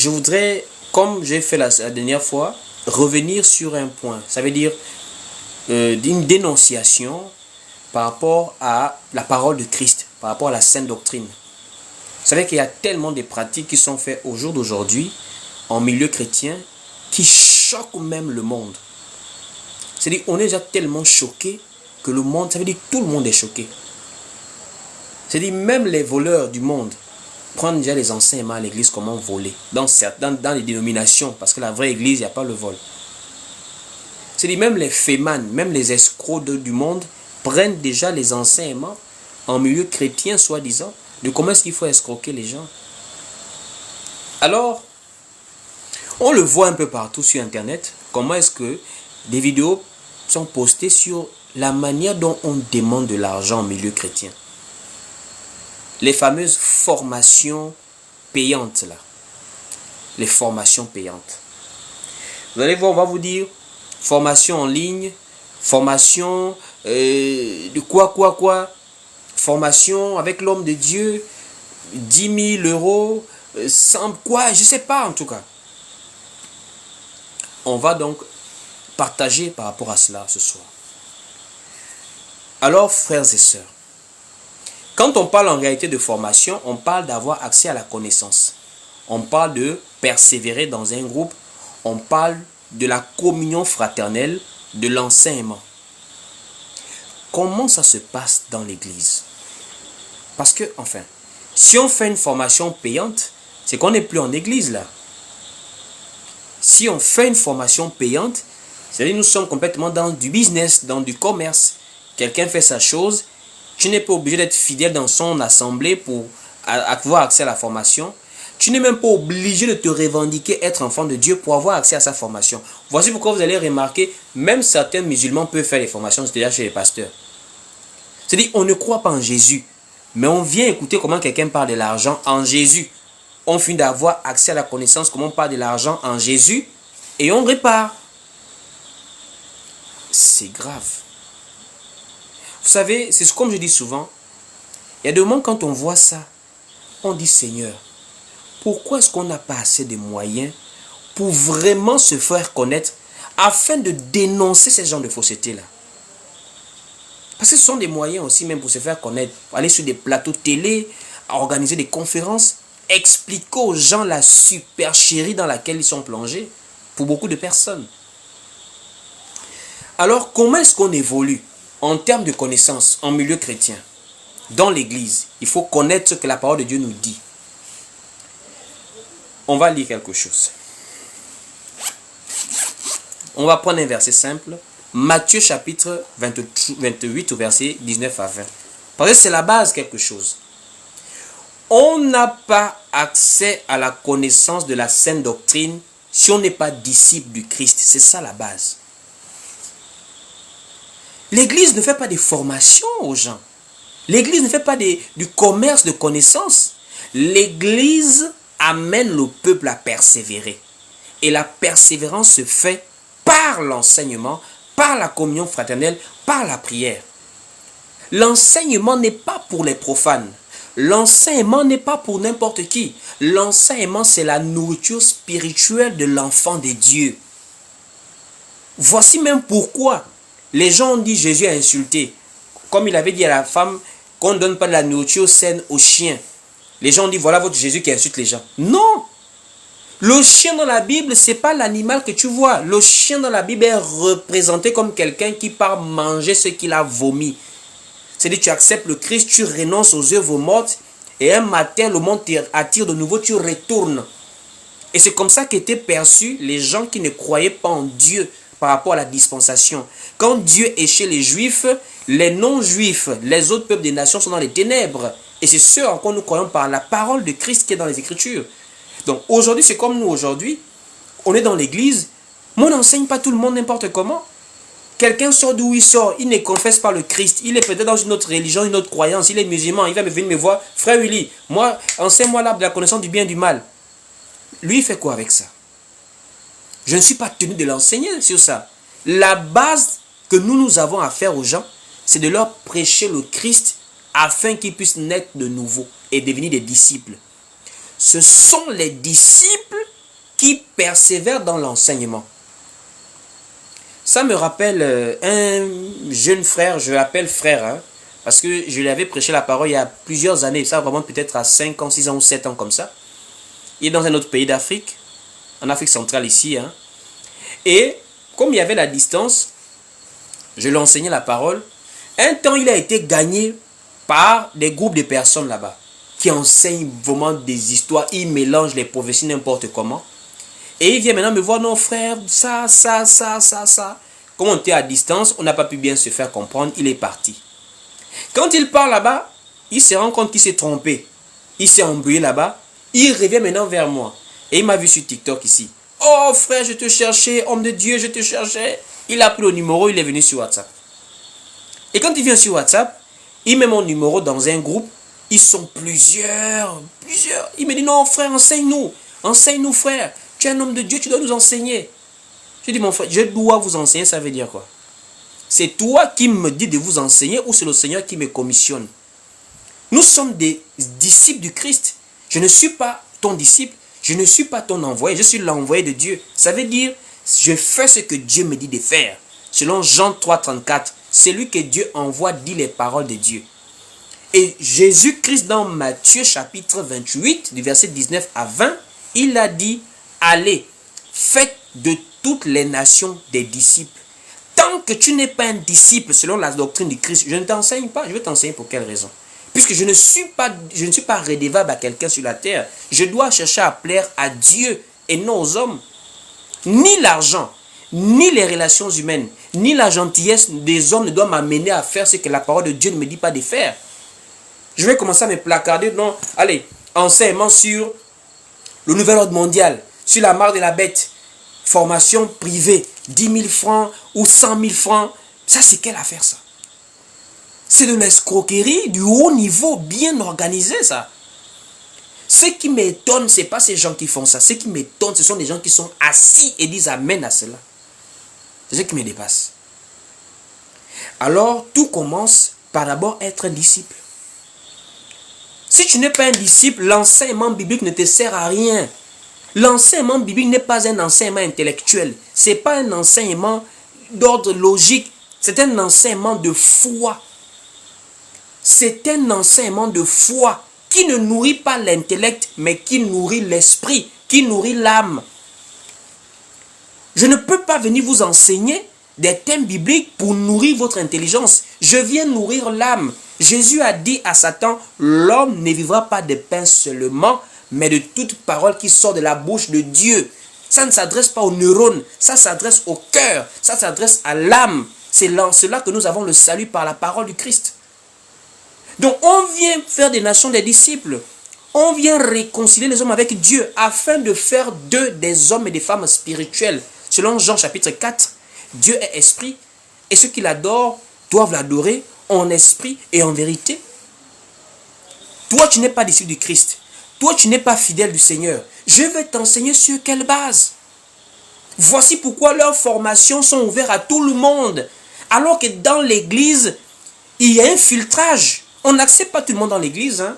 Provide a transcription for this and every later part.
je voudrais, comme j'ai fait la dernière fois, revenir sur un point. Ça veut dire d'une dénonciation par rapport à la parole de Christ, par rapport à la sainte doctrine. Vous savez qu'il y a tellement de pratiques qui sont faites au jour d'aujourd'hui, en milieu chrétien, qui choquent même le monde. C'est-à-dire qu'on est déjà tellement choqué que le monde, ça veut dire que tout le monde est choqué. C'est-à-dire même les voleurs du monde prennent déjà les enseignements à l'église comment voler. Dans les dénominations, parce que la vraie église, il n'y a pas le vol. C'est-à-dire même les fémanes, même les escrocs du monde prennent déjà les enseignements en milieu chrétien, soi-disant, de comment est-ce qu'il faut escroquer les gens. Alors, on le voit un peu partout sur Internet, comment est-ce que des vidéos sont postées sur la manière dont on demande de l'argent en milieu chrétien. Les fameuses formations payantes, là. Les formations payantes. Vous allez voir, on va vous dire, formation en ligne, formation de quoi, formation avec l'homme de Dieu, 10 000 euros, 100 quoi, je ne sais pas en tout cas. On va donc partager par rapport à cela ce soir. Alors, frères et sœurs, quand on parle en réalité de formation, on parle d'avoir accès à la connaissance. On parle de persévérer dans un groupe. On parle de la communion fraternelle, de l'enseignement. Comment ça se passe dans l'église? Parce que, enfin, si on fait une formation payante, c'est qu'on n'est plus en église là. Si on fait une formation payante, c'est-à-dire nous sommes complètement dans du business, dans du commerce. Quelqu'un fait sa chose, tu n'es pas obligé d'être fidèle dans son assemblée pour avoir accès à la formation. Tu n'es même pas obligé de te revendiquer être enfant de Dieu pour avoir accès à sa formation. Voici pourquoi vous allez remarquer, même certains musulmans peuvent faire les formations, c'est-à-dire chez les pasteurs. C'est-à-dire, on ne croit pas en Jésus, mais on vient écouter comment quelqu'un parle de l'argent en Jésus. On finit d'avoir accès à la connaissance, comment on parle de l'argent en Jésus, et on répare. C'est grave. Vous savez, c'est comme je dis souvent, il y a des moments quand on voit ça, on dit Seigneur, pourquoi est-ce qu'on n'a pas assez de moyens pour vraiment se faire connaître afin de dénoncer ces genres de fausseté-là? Parce que ce sont des moyens aussi même pour se faire connaître. Aller sur des plateaux télé, organiser des conférences, expliquer aux gens la supercherie dans laquelle ils sont plongés pour beaucoup de personnes. Alors, comment est-ce qu'on évolue en termes de connaissances en milieu chrétien? Dans l'église, il faut connaître ce que la parole de Dieu nous dit. On va lire quelque chose. On va prendre un verset simple. Matthieu chapitre 28 au verset 19 à 20. Parce que c'est la base quelque chose. On n'a pas accès à la connaissance de la sainte doctrine si on n'est pas disciple du Christ. C'est ça la base. L'église ne fait pas des formations aux gens. L'église ne fait pas du commerce de connaissances. L'église amène le peuple à persévérer. Et la persévérance se fait par l'enseignement, par la communion fraternelle, par la prière. L'enseignement n'est pas pour les profanes. L'enseignement n'est pas pour n'importe qui. L'enseignement, c'est la nourriture spirituelle de l'enfant de Dieu. Voici même pourquoi les gens ont dit Jésus a insulté. Comme il avait dit à la femme qu'on ne donne pas de la nourriture saine aux chiens. Les gens ont dit voilà votre Jésus qui insulte les gens. Non! Le chien dans la Bible, ce n'est pas l'animal que tu vois. Le chien dans la Bible est représenté comme quelqu'un qui part manger ce qu'il a vomi. C'est-à-dire tu acceptes le Christ, tu renonces aux œuvres mortes et un matin le monde t'attire de nouveau, tu retournes. Et c'est comme ça qu'étaient perçus les gens qui ne croyaient pas en Dieu par rapport à la dispensation. Quand Dieu est chez les Juifs, les non-Juifs, les autres peuples des nations sont dans les ténèbres. Et c'est ce en quoi nous croyons par la parole de Christ qui est dans les Écritures. Donc aujourd'hui, c'est comme nous aujourd'hui, on est dans l'église, mais on n'enseigne pas tout le monde n'importe comment. Quelqu'un sort d'où il sort, il ne confesse pas le Christ, il est peut-être dans une autre religion, une autre croyance, il est musulman, il va venir me voir, frère Willy, moi, enseigne-moi l'arbre de la connaissance du bien et du mal. Lui, il fait quoi avec ça? Je ne suis pas tenu de l'enseigner sur ça. La base que nous avons à faire aux gens, c'est de leur prêcher le Christ afin qu'ils puissent naître de nouveau et devenir des disciples. Ce sont les disciples qui persévèrent dans l'enseignement. Ça me rappelle un jeune frère, je l'appelle frère, hein, parce que je lui avais prêché la parole il y a plusieurs années, ça vraiment peut-être à 5 ans, 6 ans ou 7 ans comme ça. Il est dans un autre pays d'Afrique, en Afrique centrale ici. Hein. Et comme il y avait la distance, je lui enseignais la parole. Un temps, il a été gagné par des groupes de personnes là-bas qui enseignent vraiment des histoires, ils mélangent les prophéties n'importe comment. Et il vient maintenant me voir, non frère, ça. Comme on était à distance, on n'a pas pu bien se faire comprendre, il est parti. Quand il part là-bas, il se rend compte qu'il s'est trompé. Il s'est embrouillé là-bas, il revient maintenant vers moi. Et il m'a vu sur TikTok ici. Oh frère, je te cherchais, homme de Dieu, je te cherchais. Il a pris le numéro, il est venu sur WhatsApp. Et quand il vient sur WhatsApp, il met mon numéro dans un groupe. Ils sont plusieurs. Il me dit, non frère, enseigne-nous frère. Tu es un homme de Dieu, tu dois nous enseigner. Je dis, mon frère, je dois vous enseigner, ça veut dire quoi? C'est toi qui me dis de vous enseigner ou c'est le Seigneur qui me commissionne? Nous sommes des disciples du Christ. Je ne suis pas ton disciple, je ne suis pas ton envoyé, je suis l'envoyé de Dieu. Ça veut dire, je fais ce que Dieu me dit de faire. Selon Jean 3, 34, celui que Dieu envoie dit les paroles de Dieu. Et Jésus-Christ dans Matthieu chapitre 28, du verset 19 à 20, il a dit, allez, faites de toutes les nations des disciples. Tant que tu n'es pas un disciple selon la doctrine du Christ, je ne t'enseigne pas. Je vais t'enseigner pour quelle raison? Puisque je ne suis pas redevable à quelqu'un sur la terre. Je dois chercher à plaire à Dieu et non aux hommes. Ni l'argent, ni les relations humaines, ni la gentillesse des hommes ne doivent m'amener à faire ce que la parole de Dieu ne me dit pas de faire. Je vais commencer à me placarder. Non, allez, enseignement sur le nouvel ordre mondial, sur la marque de la bête, formation privée, 10 000 francs ou 100 000 francs. Ça, c'est quelle affaire, ça? C'est de l'escroquerie du haut niveau, bien organisé, ça. Ce qui m'étonne, ce n'est pas ces gens qui font ça. Ce qui m'étonne, ce sont des gens qui sont assis et disent amen à cela. C'est ce qui me dépasse. Alors, tout commence par d'abord être un disciple. Si tu n'es pas un disciple, l'enseignement biblique ne te sert à rien. L'enseignement biblique n'est pas un enseignement intellectuel. Ce n'est pas un enseignement d'ordre logique. C'est un enseignement de foi. C'est un enseignement de foi qui ne nourrit pas l'intellect, mais qui nourrit l'esprit, qui nourrit l'âme. Je ne peux pas venir vous enseigner des thèmes bibliques pour nourrir votre intelligence. Je viens nourrir l'âme. Jésus a dit à Satan, l'homme ne vivra pas de pain seulement, mais de toute parole qui sort de la bouche de Dieu. Ça ne s'adresse pas aux neurones, ça s'adresse au cœur, ça s'adresse à l'âme. C'est là que nous avons le salut par la parole du Christ. Donc on vient faire des nations des disciples. On vient réconcilier les hommes avec Dieu afin de faire d'eux des hommes et des femmes spirituels. Selon Jean chapitre 4, Dieu est esprit et ceux qui l'adorent doivent l'adorer en esprit et en vérité. Toi, tu n'es pas disciple du Christ. Toi, tu n'es pas fidèle du Seigneur. Je vais t'enseigner sur quelle base? Voici pourquoi leurs formations sont ouvertes à tout le monde. Alors que dans l'église, il y a un filtrage. On n'accepte pas tout le monde dans l'église. Hein?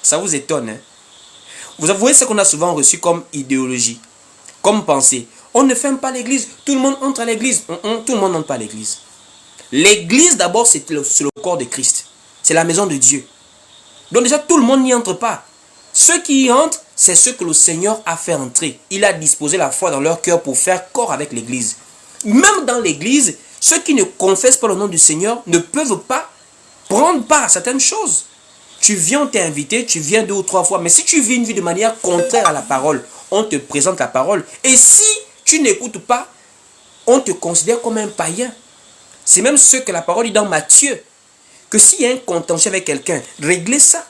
Ça vous étonne. Hein? Vous voyez ce qu'on a souvent reçu comme idéologie, comme pensée. On ne ferme pas l'église. Tout le monde entre à l'église. Tout le monde n'entre pas à l'église. L'église d'abord, c'est le corps de Christ. C'est la maison de Dieu. Donc déjà, tout le monde n'y entre pas. Ceux qui y entrent, c'est ceux que le Seigneur a fait entrer. Il a disposé la foi dans leur cœur pour faire corps avec l'église. Même dans l'église, ceux qui ne confessent pas le nom du Seigneur ne peuvent pas prendre part à certaines choses. Tu viens, on t'est invité, tu viens 2 ou 3 fois. Mais si tu vis une vie de manière contraire à la parole, on te présente la parole. Et si tu n'écoutes pas, on te considère comme un païen. C'est même ce que la parole dit dans Matthieu. Que s'il y a un contentieux avec quelqu'un, réglez ça.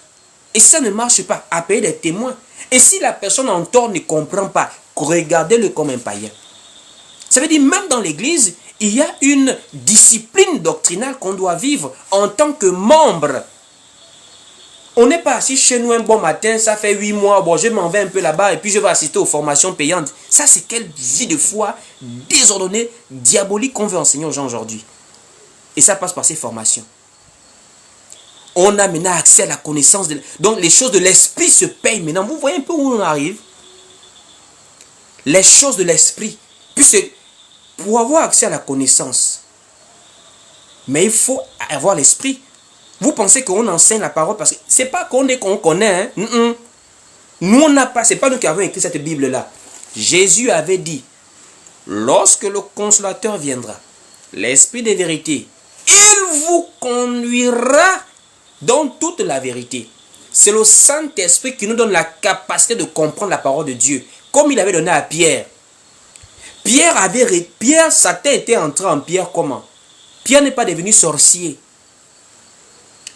Et si ça ne marche pas, appelez des témoins. Et si la personne en tort ne comprend pas, regardez-le comme un païen. Ça veut dire même dans l'église, il y a une discipline doctrinale qu'on doit vivre en tant que membre. On n'est pas assis chez nous un bon matin, ça fait 8 mois, bon, je m'en vais un peu là-bas et puis je vais assister aux formations payantes. Ça, c'est quelle vie de foi désordonnée, diabolique qu'on veut enseigner aux gens aujourd'hui. Et ça passe par ces formations. On a maintenant accès à la connaissance. Donc les choses de l'esprit se payent maintenant. Vous voyez un peu où on arrive? Les choses de l'esprit. Puisque pour avoir accès à la connaissance, mais il faut avoir l'esprit. Vous pensez qu'on enseigne la parole parce que c'est pas qu'on connaît. Hein? Nous, on n'a pas, c'est pas nous qui avons écrit cette Bible-là. Jésus avait dit, lorsque le consolateur viendra, l'esprit de vérité, il vous conduira dans toute la vérité. C'est le Saint-Esprit qui nous donne la capacité de comprendre la parole de Dieu, comme il avait donné à Pierre. Pierre, Satan était entré en Pierre comment? Pierre n'est pas devenu sorcier.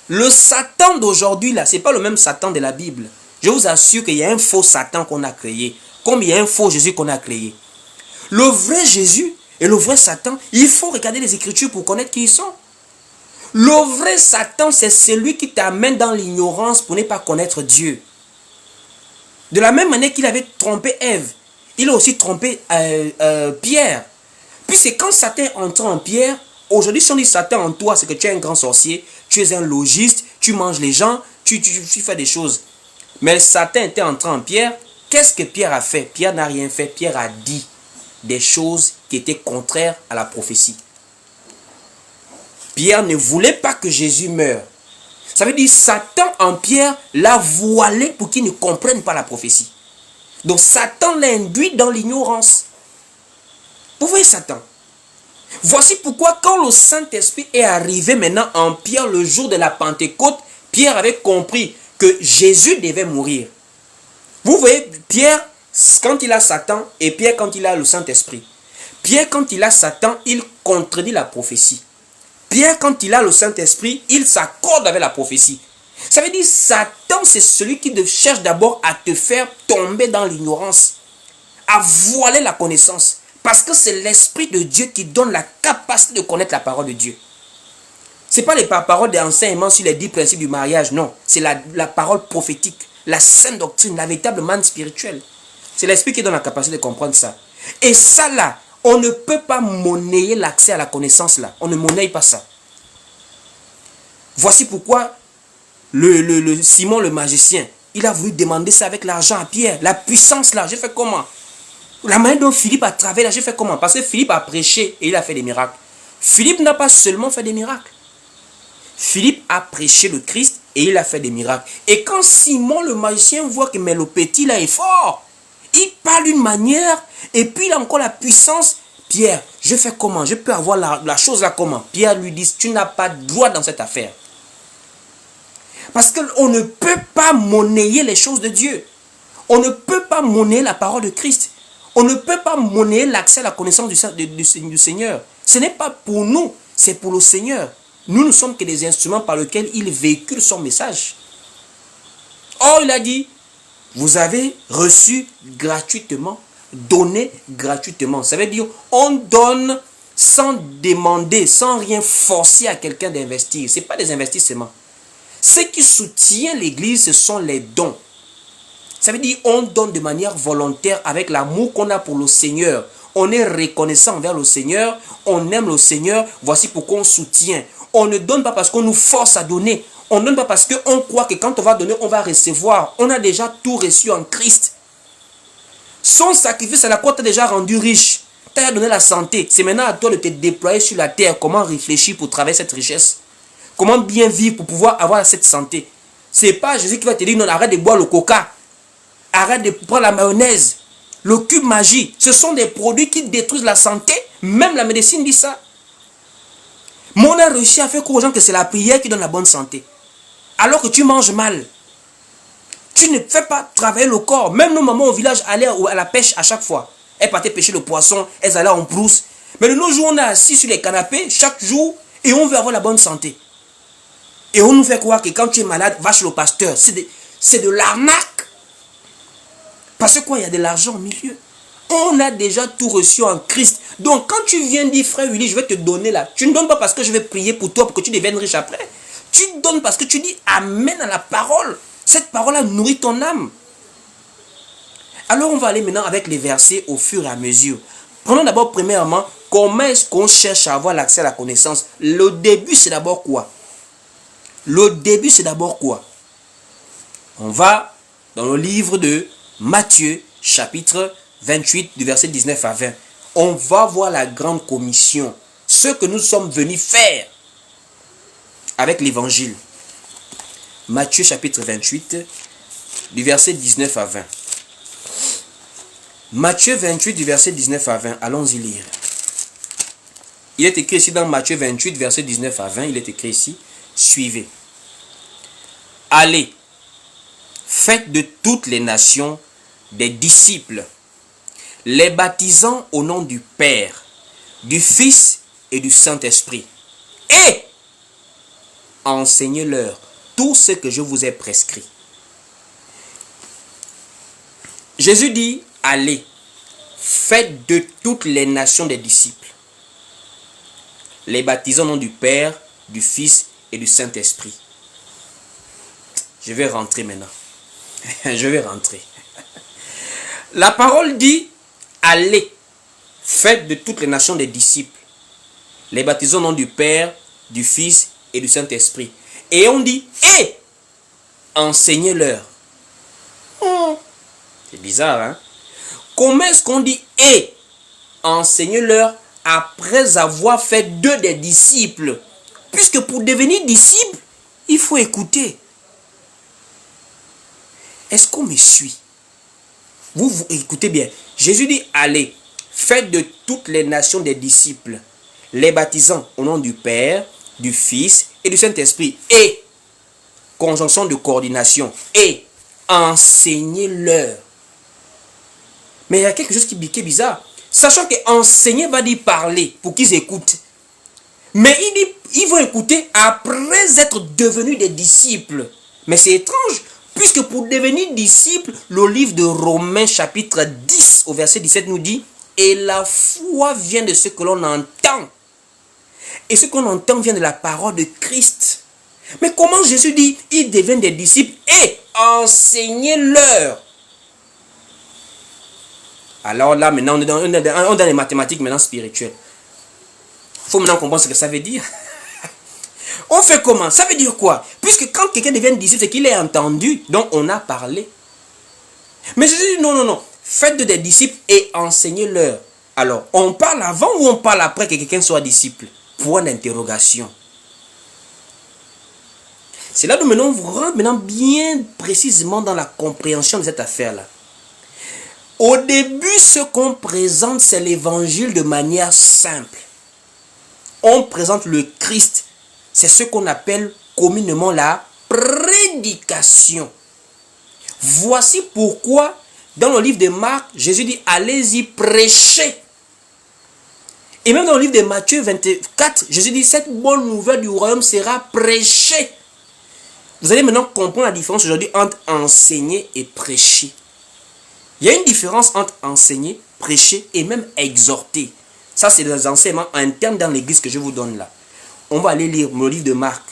Le Satan d'aujourd'hui, là, ce n'est pas le même Satan de la Bible. Je vous assure qu'il y a un faux Satan qu'on a créé, comme il y a un faux Jésus qu'on a créé. Le vrai Jésus et le vrai Satan, il faut regarder les Écritures pour connaître qui ils sont. Le vrai Satan, c'est celui qui t'amène dans l'ignorance pour ne pas connaître Dieu. De la même manière qu'il avait trompé Ève, il a aussi trompé Pierre. Puis c'est quand Satan entre en Pierre, aujourd'hui si on dit Satan en toi, c'est que tu es un grand sorcier, tu es un logiste, tu manges les gens, tu fais des choses. Mais Satan était entré en Pierre, qu'est-ce que Pierre a fait? Pierre n'a rien fait, Pierre a dit des choses qui étaient contraires à la prophétie. Pierre ne voulait pas que Jésus meure. Ça veut dire Satan en Pierre l'a voilé pour qu'il ne comprenne pas la prophétie. Donc Satan l'a induit dans l'ignorance. Vous voyez Satan? Voici pourquoi quand le Saint-Esprit est arrivé maintenant en Pierre le jour de la Pentecôte, Pierre avait compris que Jésus devait mourir. Vous voyez, Pierre, quand il a Satan, et Pierre, quand il a le Saint-Esprit. Pierre, quand il a Satan, il contredit la prophétie. Pierre, quand il a le Saint-Esprit, il s'accorde avec la prophétie. Ça veut dire, Satan, c'est celui qui cherche d'abord à te faire tomber dans l'ignorance, à voiler la connaissance. Parce que c'est l'Esprit de Dieu qui donne la capacité de connaître la parole de Dieu. Ce n'est pas les paroles d'enseignement sur les 10 principes du mariage, non. C'est la parole prophétique, la sainte doctrine, la véritable manne spirituelle. C'est l'Esprit qui donne la capacité de comprendre ça. Et ça là, on ne peut pas monnayer l'accès à la connaissance là. On ne monnaie pas ça. Voici pourquoi Simon le magicien, il a voulu demander ça avec l'argent à Pierre. La puissance là, j'ai fait comment? La manière dont Philippe a travaillé là, j'ai fait comment? Parce que Philippe a prêché et il a fait des miracles. Philippe n'a pas seulement fait des miracles. Philippe a prêché le Christ et il a fait des miracles. Et quand Simon le magicien voit que mais le petit là est fort, il parle d'une manière et puis il a encore la puissance. Pierre, je fais comment? Je peux avoir la chose là comment? Pierre lui dit, tu n'as pas de droit dans cette affaire. Parce qu'on ne peut pas monnayer les choses de Dieu. On ne peut pas monnayer la parole de Christ. On ne peut pas monnayer l'accès à la connaissance du Seigneur. Ce n'est pas pour nous, c'est pour le Seigneur. Nous ne sommes que des instruments par lesquels il véhicule son message. Or, il a dit, vous avez reçu gratuitement, donné gratuitement. Ça veut dire, on donne sans demander, sans rien forcer à quelqu'un d'investir. Ce n'est pas des investissements. Ce qui soutient l'Église, ce sont les dons. Ça veut dire on donne de manière volontaire avec l'amour qu'on a pour le Seigneur. On est reconnaissant envers le Seigneur, on aime le Seigneur, voici pourquoi on soutient. On ne donne pas parce qu'on nous force à donner. On ne donne pas parce qu'on croit que quand on va donner, on va recevoir. On a déjà tout reçu en Christ. Son sacrifice à la croix t'a déjà rendu riche. T'a donné la santé. C'est maintenant à toi de te déployer sur la terre. Comment réfléchir pour travailler cette richesse? Comment bien vivre pour pouvoir avoir cette santé? C'est pas Jésus qui va te dire non, arrête de boire le coca. Arrête de prendre la mayonnaise, le cube magie. Ce sont des produits qui détruisent la santé. Même la médecine dit ça. Mais on a réussi à faire croire aux gens que c'est la prière qui donne la bonne santé. Alors que tu manges mal. Tu ne fais pas travailler le corps. Même nos mamans au village allaient à la pêche à chaque fois. Elles partaient pêcher le poisson, elles allaient en brousse. Mais de nos jours, on est assis sur les canapés chaque jour et on veut avoir la bonne santé. Et on nous fait croire que quand tu es malade, va chez le pasteur. C'est de l'arnaque. Parce que quoi, il y a de l'argent au milieu. On a déjà tout reçu en Christ. Donc quand tu viens dire, frère Willy, je vais te donner là. Tu ne donnes pas parce que je vais prier pour toi, pour que tu deviennes riche après. Tu donnes parce que tu dis amen à la parole. Cette parole-là nourrit ton âme. Alors on va aller maintenant avec les versets au fur et à mesure. Prenons d'abord premièrement, comment est-ce qu'on cherche à avoir l'accès à la connaissance? Le début, c'est d'abord quoi? Le début, c'est d'abord quoi? On va dans le livre de Matthieu, chapitre 28, du verset 19 à 20. On va voir la grande commission, ce que nous sommes venus faire avec l'évangile. Matthieu, chapitre 28, du verset 19 à 20. Matthieu 28, du verset 19 à 20. Allons-y lire. Il est écrit ici dans Matthieu 28, verset 19 à 20. Il est écrit ici. Suivez. Allez, faites de toutes les nations des disciples, les baptisant au nom du Père, du Fils et du Saint-Esprit. Et enseignez-leur tout ce que je vous ai prescrit. Jésus dit, allez, faites de toutes les nations des disciples, les baptisant au nom du Père, du Fils et du Saint-Esprit. Je vais rentrer maintenant. Je vais rentrer. La parole dit, allez, faites de toutes les nations des disciples, les baptisant au nom du Père, du Fils et du Saint-Esprit. Et on dit, et enseignez-leur. C'est bizarre, hein? Comment est-ce qu'on dit, et enseignez-leur après avoir fait d'eux des disciples? Puisque pour devenir disciple, il faut écouter. Est-ce qu'on me suit? Vous écoutez bien. Jésus dit, allez, faites de toutes les nations des disciples, les baptisant au nom du Père, du Fils et du Saint-Esprit. Et, conjonction de coordination, et enseignez-leur. Mais il y a quelque chose qui est bizarre. Sachant que enseigner va dire parler pour qu'ils écoutent. Mais il dit, ils vont écouter après être devenus des disciples. Mais c'est étrange. Puisque pour devenir disciple, le livre de Romains chapitre 10 au verset 17 nous dit, et la foi vient de ce que l'on entend. Et ce qu'on entend vient de la parole de Christ. Mais comment Jésus dit, ils deviennent des disciples et enseignez-leur. Alors là, maintenant, on est dans les mathématiques maintenant spirituelles. Il faut maintenant comprendre ce que ça veut dire. On fait comment? Ça veut dire quoi? Puisque quand quelqu'un devient disciple, c'est qu'il est entendu, donc on a parlé. Mais Jésus dit non. Faites des disciples et enseignez-leur. Alors, on parle avant ou on parle après que quelqu'un soit disciple? Point d'interrogation. C'est là où maintenant on vous rentre maintenant bien précisément dans la compréhension de cette affaire-là. Au début, ce qu'on présente, c'est l'évangile de manière simple. On présente le Christ. C'est ce qu'on appelle communément la prédication. Voici pourquoi, dans le livre de Marc, Jésus dit, allez-y prêcher. Et même dans le livre de Matthieu 24, Jésus dit, cette bonne nouvelle du royaume sera prêchée. Vous allez maintenant comprendre la différence aujourd'hui entre enseigner et prêcher. Il y a une différence entre enseigner, prêcher et même exhorter. Ça, c'est des enseignements internes dans l'église que je vous donne là. On va aller lire le livre de Marc.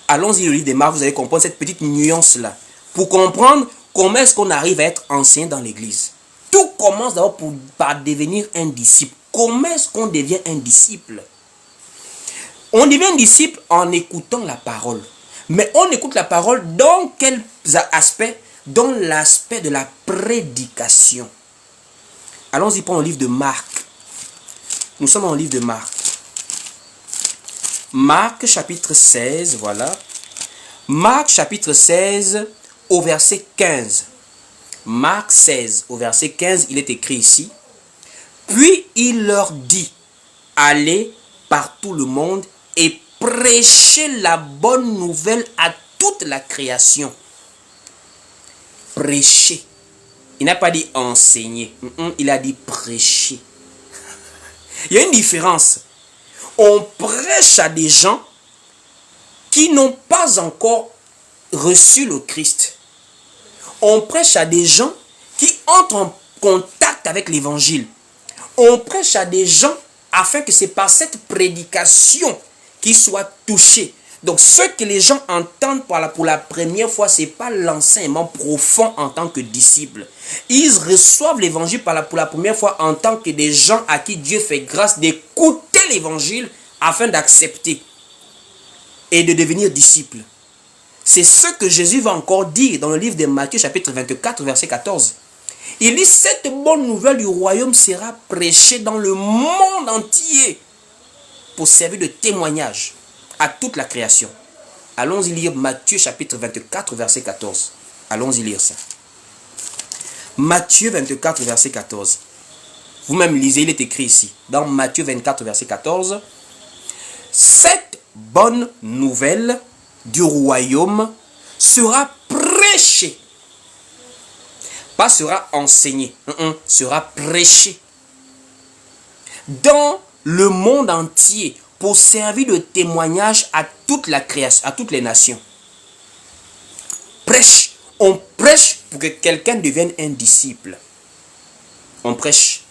Allons-y, le livre de Marc, vous allez comprendre cette petite nuance-là. Pour comprendre comment est-ce qu'on arrive à être enseignant dans l'église. Tout commence d'abord par devenir un disciple. Comment est-ce qu'on devient un disciple? On devient un disciple en écoutant la parole. Mais on écoute la parole dans quel aspect? Dans l'aspect de la prédication. Allons-y prendre le livre de Marc. Nous sommes dans le livre de Marc. Marc chapitre 16, voilà. Marc chapitre 16 au verset 15. Marc 16 au verset 15, il est écrit ici. Puis il leur dit, allez par tout le monde et prêchez la bonne nouvelle à toute la création. Prêcher. Il n'a pas dit enseigner. Il a dit prêcher. Il y a une différence. On prêche à des gens qui n'ont pas encore reçu le Christ. On prêche à des gens qui entrent en contact avec l'évangile. On prêche à des gens afin que c'est par cette prédication qu'ils soient touchés. Donc ce que les gens entendent pour la première fois, ce n'est pas l'enseignement profond en tant que disciples. Ils reçoivent l'évangile pour la première fois en tant que des gens à qui Dieu fait grâce d'écouter l'évangile afin d'accepter. et de devenir disciple. C'est ce que Jésus va encore dire dans le livre de Matthieu chapitre 24 verset 14. Il dit, cette bonne nouvelle du royaume sera prêchée dans le monde entier pour servir de témoignage à toute la création. Allons-y lire Matthieu chapitre 24 verset 14. Allons-y lire ça. Matthieu 24 verset 14. Vous-même lisez, il est écrit ici. Dans Matthieu 24 verset 14. Cette bonne nouvelle du royaume sera prêchée. Pas sera enseignée. Sera prêchée. Dans le monde entier pour servir de témoignage à toute la création, à toutes les nations. Prêche. On prêche pour que quelqu'un devienne un disciple. On prêche.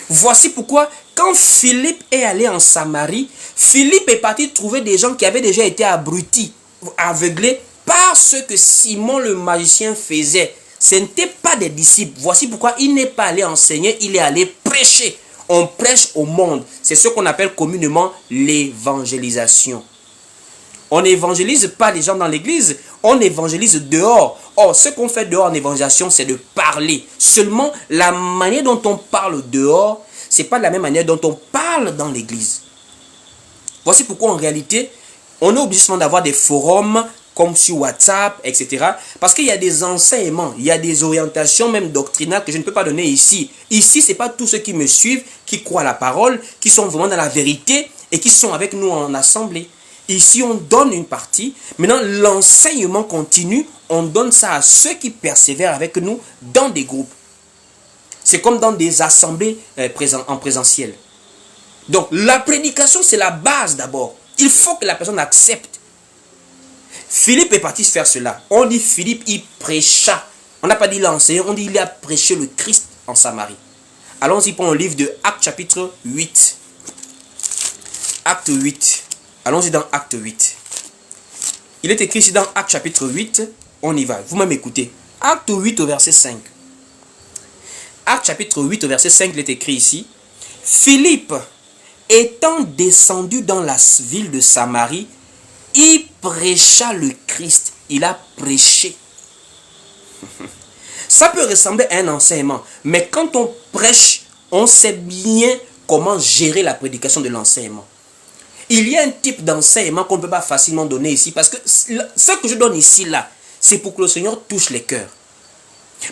Voici pourquoi, quand Philippe est allé en Samarie, Philippe est parti trouver des gens qui avaient déjà été abrutis, aveuglés par ce que Simon le magicien faisait. Ce n'étaient pas des disciples. Voici pourquoi il n'est pas allé enseigner, il est allé prêcher. On prêche au monde. C'est ce qu'on appelle communément l'évangélisation. On n'évangélise pas les gens dans l'église, on évangélise dehors. Or, ce qu'on fait dehors en évangélisation, c'est de parler. Seulement, la manière dont on parle dehors, ce n'est pas la même manière dont on parle dans l'église. Voici pourquoi, en réalité, on est obligé d'avoir des forums comme sur WhatsApp, etc. Parce qu'il y a des enseignements, il y a des orientations, même doctrinales, que je ne peux pas donner ici. Ici, ce n'est pas tous ceux qui me suivent, qui croient à la parole, qui sont vraiment dans la vérité et qui sont avec nous en assemblée. Ici, on donne une partie. Maintenant, l'enseignement continue. On donne ça à ceux qui persévèrent avec nous dans des groupes. C'est comme dans des assemblées en présentiel. Donc, la prédication, c'est la base d'abord. Il faut que la personne accepte. Philippe est parti faire cela. On dit Philippe, il prêcha. On n'a pas dit l'enseigner, on dit il a prêché le Christ en Samarie. Allons-y pour le livre de Actes chapitre 8. Acte 8. Allons-y dans Acte 8. Il est écrit ici dans Acte chapitre 8. On y va. Vous-même écoutez. Acte 8 au verset 5. Acte chapitre 8 au verset 5, il est écrit ici. Philippe, étant descendu dans la ville de Samarie, il prêcha le Christ. Il a prêché. Ça peut ressembler à un enseignement. Mais quand on prêche, on sait bien comment gérer la prédication de l'enseignement. Il y a un type d'enseignement qu'on ne peut pas facilement donner ici. Parce que ce que je donne ici, là, c'est pour que le Seigneur touche les cœurs.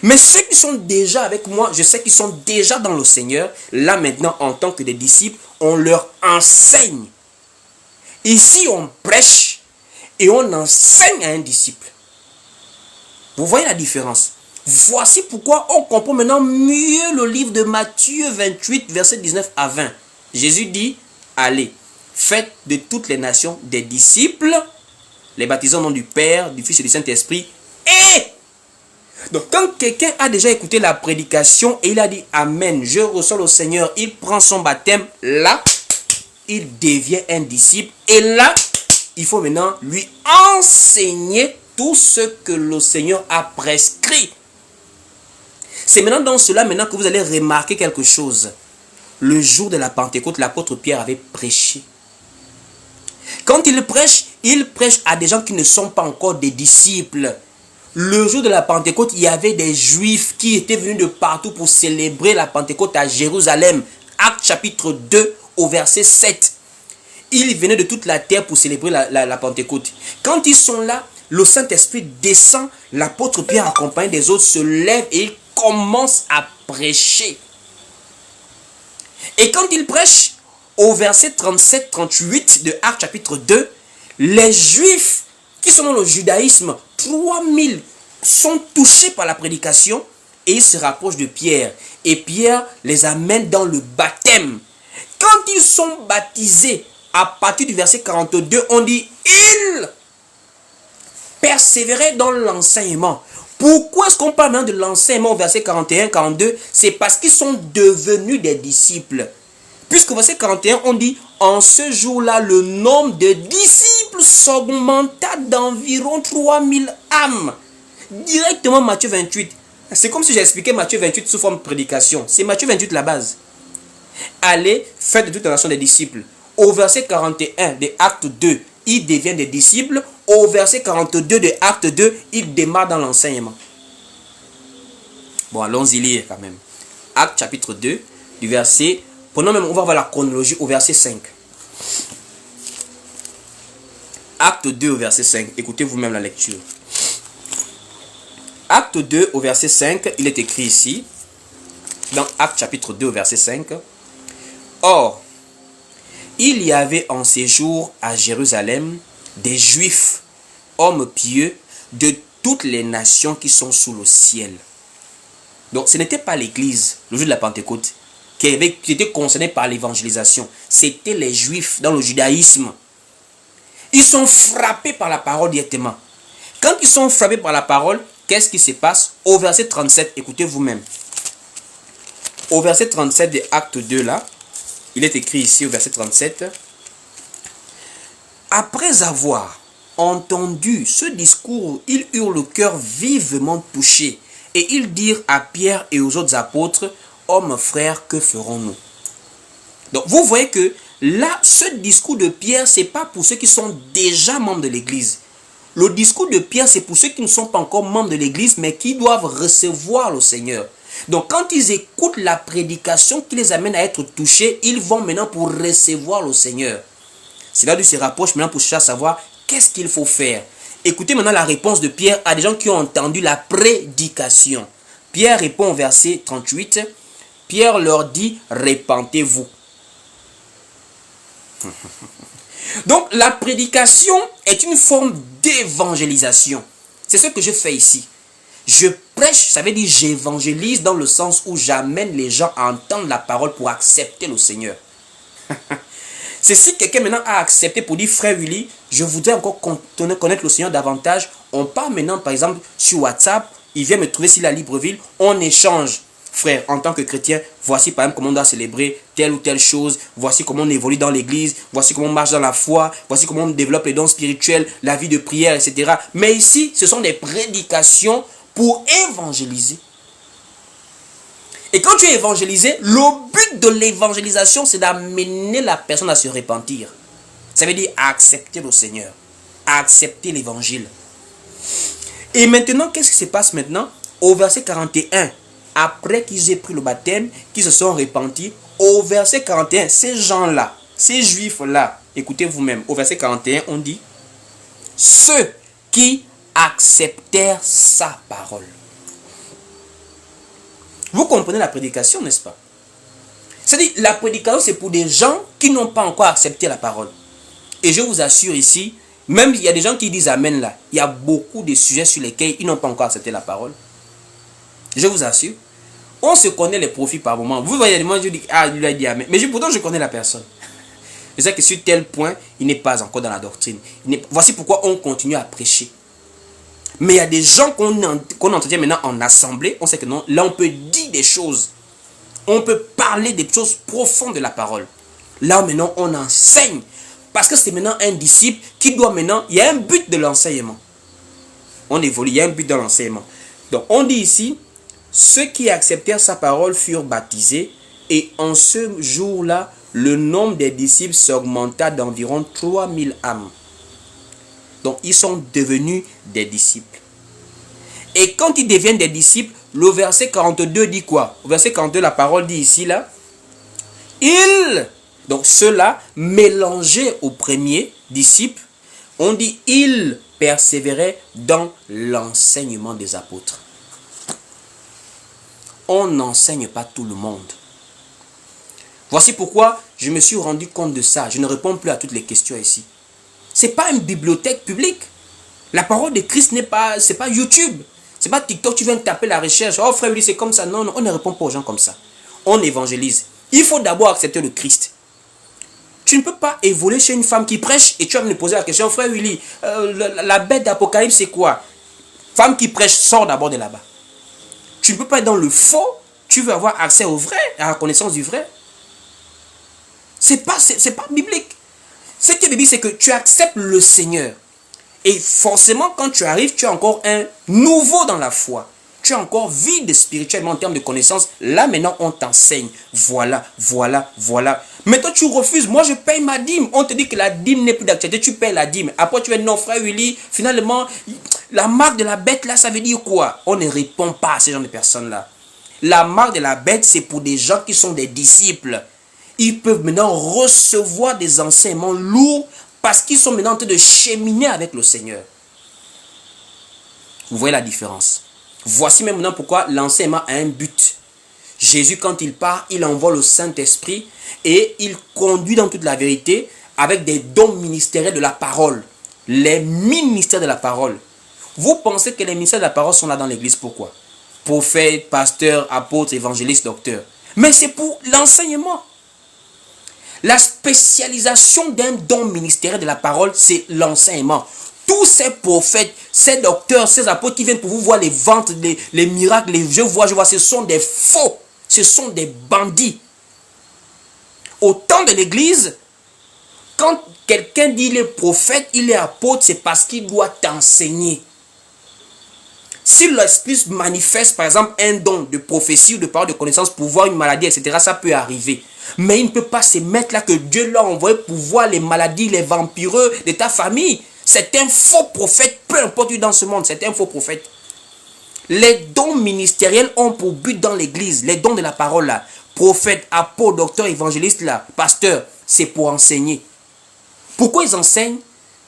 Mais ceux qui sont déjà avec moi, je sais qu'ils sont déjà dans le Seigneur. Là maintenant, en tant que des disciples, on leur enseigne. Ici, on prêche et on enseigne à un disciple. Vous voyez la différence? Voici pourquoi on comprend maintenant mieux le livre de Matthieu 28, verset 19 à 20. Jésus dit, allez, faites de toutes les nations des disciples, les baptisant au nom du Père, du Fils et du Saint-Esprit. Et donc quand quelqu'un a déjà écouté la prédication et il a dit Amen, je reçois le Seigneur, il prend son baptême, là, il devient un disciple. Et là, il faut maintenant lui enseigner tout ce que le Seigneur a prescrit. C'est maintenant dans cela que vous allez remarquer quelque chose. Le jour de la Pentecôte, l'apôtre Pierre avait prêché. Quand il prêche à des gens qui ne sont pas encore des disciples. Le jour de la Pentecôte, il y avait des Juifs qui étaient venus de partout pour célébrer la Pentecôte à Jérusalem. Acte chapitre 2 au verset 7. Ils venaient de toute la terre pour célébrer la Pentecôte. Quand ils sont là, le Saint-Esprit descend, l'apôtre Pierre accompagné des autres se lève et il commence à prêcher. Et quand il prêche, au verset 37-38 de Actes chapitre 2, les Juifs qui sont dans le judaïsme, 3000 sont touchés par la prédication et ils se rapprochent de Pierre. Et Pierre les amène dans le baptême. Quand ils sont baptisés, à partir du verset 42, on dit « Ils persévéraient dans l'enseignement ». Pourquoi est-ce qu'on parle de l'enseignement au verset 41-42? C'est parce qu'ils sont devenus des disciples. Puisqu'au verset 41, on dit « En ce jour-là, le nombre de disciples s'augmenta d'environ 3000 âmes. » Directement Matthieu 28. C'est comme si j'expliquais Matthieu 28 sous forme de prédication. C'est Matthieu 28 la base. Allez, faites de toute la nation des disciples. Au verset 41 des Actes 2, ils deviennent des disciples. Au verset 42 de Acte 2, ils démarrent dans l'enseignement. Bon, allons-y lire quand même. Acte chapitre 2, du verset... Prenons même, on va voir la chronologie au verset 5. Acte 2 au verset 5. Écoutez vous-même la lecture. Acte 2 au verset 5, il est écrit ici, dans Acte chapitre 2 au verset 5. Or, il y avait en séjour à Jérusalem des Juifs, hommes pieux, de toutes les nations qui sont sous le ciel. Donc, ce n'était pas l'Église, le jour de la Pentecôte, qui était concernée par l'évangélisation. C'était les Juifs dans le judaïsme. Ils sont frappés par la parole directement. Quand ils sont frappés par la parole, qu'est-ce qui se passe? Au verset 37, écoutez vous-même. Au verset 37 de Acte 2, là, il est écrit ici au verset 37. Après avoir entendu ce discours, ils eurent le cœur vivement touché. Et ils dirent à Pierre et aux autres apôtres, hommes frères, que ferons-nous? Donc vous voyez que là, ce discours de Pierre, ce n'est pas pour ceux qui sont déjà membres de l'église. Le discours de Pierre, c'est pour ceux qui ne sont pas encore membres de l'église, mais qui doivent recevoir le Seigneur. Donc quand ils écoutent la prédication qui les amène à être touchés, ils vont maintenant pour recevoir le Seigneur. C'est là où ils se rapprochent maintenant pour chercher à savoir qu'est-ce qu'il faut faire. Écoutez maintenant la réponse de Pierre à des gens qui ont entendu la prédication. Pierre répond au verset 38. Pierre leur dit, répentez-vous. Donc la prédication est une forme d'évangélisation. C'est ce que je fais ici. Je prêche, ça veut dire j'évangélise dans le sens où j'amène les gens à entendre la parole pour accepter le Seigneur. C'est si quelqu'un maintenant a accepté pour dire, frère Willy, je voudrais encore connaître le Seigneur davantage. On part maintenant par exemple sur WhatsApp, il vient me trouver sur la Libreville, on échange. Frère, en tant que chrétien, voici par exemple comment on doit célébrer telle ou telle chose, voici comment on évolue dans l'église, voici comment on marche dans la foi, voici comment on développe les dons spirituels, la vie de prière, etc. Mais ici, ce sont des prédications pour évangéliser. Et quand tu es évangélisé, le but de l'évangélisation, c'est d'amener la personne à se repentir. Ça veut dire à accepter le Seigneur, à accepter l'évangile. Et maintenant, qu'est-ce qui se passe maintenant? Au verset 41, après qu'ils aient pris le baptême, qu'ils se sont repentis, au verset 41, ces gens-là, ces juifs-là, écoutez vous-même, au verset 41, on dit, ceux qui acceptèrent sa parole. Vous comprenez la prédication, n'est-ce pas? C'est-à-dire, la prédication, c'est pour des gens qui n'ont pas encore accepté la parole. Et je vous assure ici, même il y a des gens qui disent Amen là, il y a beaucoup de sujets sur lesquels ils n'ont pas encore accepté la parole. Je vous assure, on se connaît les profils par moment. Vous voyez, moi je dis, ah, il a dit Amen. Mais pourtant, je connais la personne. Je sais que sur tel point, il n'est pas encore dans la doctrine. Voici pourquoi on continue à prêcher. Mais il y a des gens qu'on entretient maintenant en assemblée. On sait que non, là on peut dire des choses. On peut parler des choses profondes de la parole. Là maintenant on enseigne. Parce que c'est maintenant un disciple qui doit maintenant... Il y a un but de l'enseignement. On évolue, il y a un but dans l'enseignement. Donc on dit ici, ceux qui acceptèrent sa parole furent baptisés. Et en ce jour-là, le nombre des disciples s'augmenta d'environ 3000 âmes. Donc, ils sont devenus des disciples. Et quand ils deviennent des disciples, le verset 42 dit quoi? Au verset 42, la parole dit ici, là, donc ceux-là, mélangés aux premiers disciples, on dit, ils persévéraient dans l'enseignement des apôtres. On n'enseigne pas tout le monde. Voici pourquoi je me suis rendu compte de ça. Je ne réponds plus à toutes les questions ici. Ce n'est pas une bibliothèque publique. La parole de Christ n'est pas, c'est pas YouTube. C'est pas TikTok, tu viens de taper la recherche. Oh frère, c'est comme ça. Non, non, on ne répond pas aux gens comme ça. On évangélise. Il faut d'abord accepter le Christ. Tu ne peux pas évoluer chez une femme qui prêche et tu vas me poser la question, frère Willy, la bête d'Apocalypse c'est quoi? Femme qui prêche, sort d'abord de là-bas. Tu ne peux pas être dans le faux. Tu veux avoir accès au vrai, à la connaissance du vrai. C'est pas biblique. Ce qui est biblique, c'est que tu acceptes le Seigneur. Et forcément, quand tu arrives, tu es encore un nouveau dans la foi. tu es encore vide spirituellement en termes de connaissances. Là, maintenant, on t'enseigne. Voilà, voilà, voilà. Mais toi, tu refuses. Moi, je paye ma dîme. On te dit que la dîme n'est plus d'actualité. Tu payes la dîme. Après, tu es non, frère Willy. Finalement, la marque de la bête, là, ça veut dire quoi? On ne répond pas à ces gens de personnes-là. La marque de la bête, c'est pour des gens qui sont des disciples. Ils peuvent maintenant recevoir des enseignements lourds parce qu'ils sont maintenant en train de cheminer avec le Seigneur. Vous voyez la différence. Voici maintenant pourquoi l'enseignement a un but. Jésus, quand il part, il envoie le Saint-Esprit et il conduit dans toute la vérité avec des dons ministériels de la parole. Les ministères de la parole. Vous pensez que les ministères de la parole sont là dans l'église, pourquoi? Prophète, pasteur, apôtre, évangéliste, docteur. Mais c'est pour l'enseignement. La spécialisation d'un don ministériel de la parole, c'est l'enseignement. Tous ces prophètes, ces docteurs, ces apôtres qui viennent pour vous voir les ventes, les miracles, je vois, ce sont des faux, ce sont des bandits. Au temps de l'église, quand quelqu'un dit il est prophète, il est apôtre, c'est parce qu'il doit t'enseigner. Si l'esprit manifeste par exemple un don de prophétie ou de parole de connaissance pour voir une maladie, etc., ça peut arriver. Mais il ne peut pas se mettre là que Dieu l'a envoyé pour voir les maladies, les vampireux de ta famille. C'est un faux prophète, peu importe où dans ce monde, c'est un faux prophète. Les dons ministériels ont pour but dans l'église, les dons de la parole là, prophète, apôtre, docteur, évangéliste là, pasteur, c'est pour enseigner. Pourquoi ils enseignent?